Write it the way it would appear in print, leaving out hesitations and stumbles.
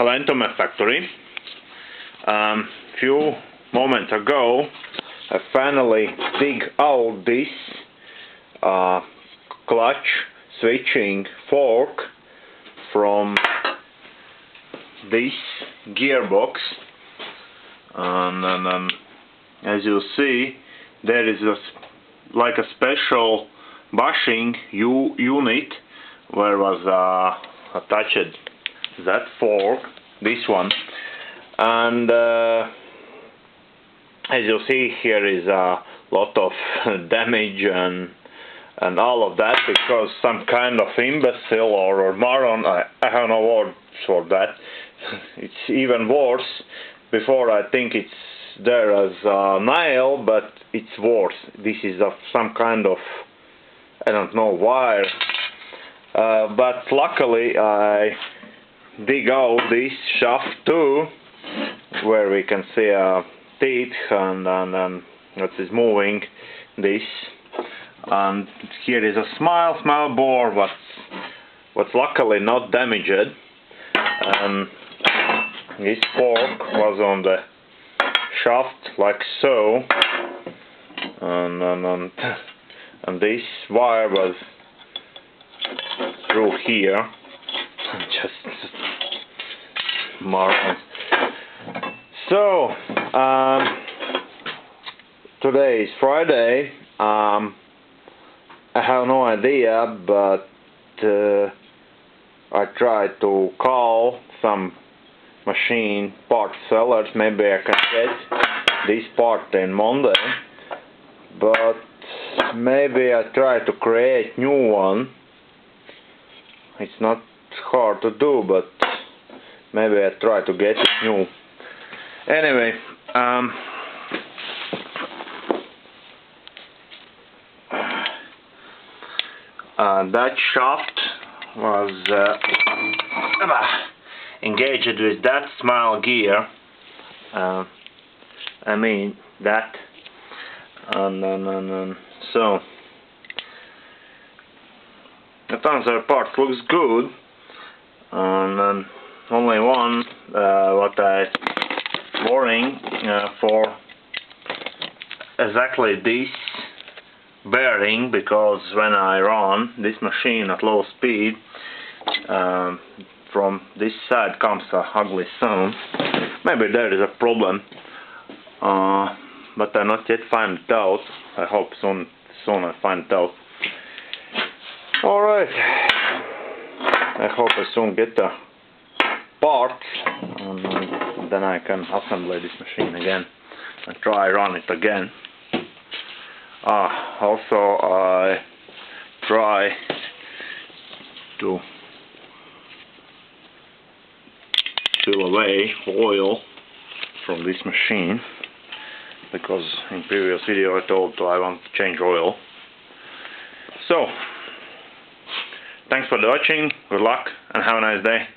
Hello into my factory. Few moments ago I finally dig out this clutch switching fork from this gearbox, and as you see there is like a special bushing unit where was attached that fork, this one, and as you see here is a lot of damage and all of that because some kind of imbecile or moron, I have no words for that. It's even worse. Before I think it's there as a nail, but it's worse. This is some kind of, I don't know, wire, but luckily I dig out this shaft too, where we can see teeth and what is moving this, and here is a small bore what's luckily not damaged, and this fork was on the shaft like so, and this wire was through here. Just marvelous. So today is Friday. I have no idea, but I tried to call some machine part sellers. Maybe I can get this part in Monday, but maybe I try to create new one. It's not hard to do, but maybe I try to get it new. Anyway, that shaft was engaged with that small gear. I mean that, and so the other part looks good, and only one what I worrying for exactly this bearing, because when I run this machine at low speed, from this side comes a ugly sound. Maybe there is a problem, but I not yet find it out. I hope soon I find it out. Alright, I hope I soon get the parts, and then I can assemble this machine again and try run it again. Also I try to fill away oil from this machine, because in previous video I told I want to change oil. So thanks for watching, good luck, and have a nice day.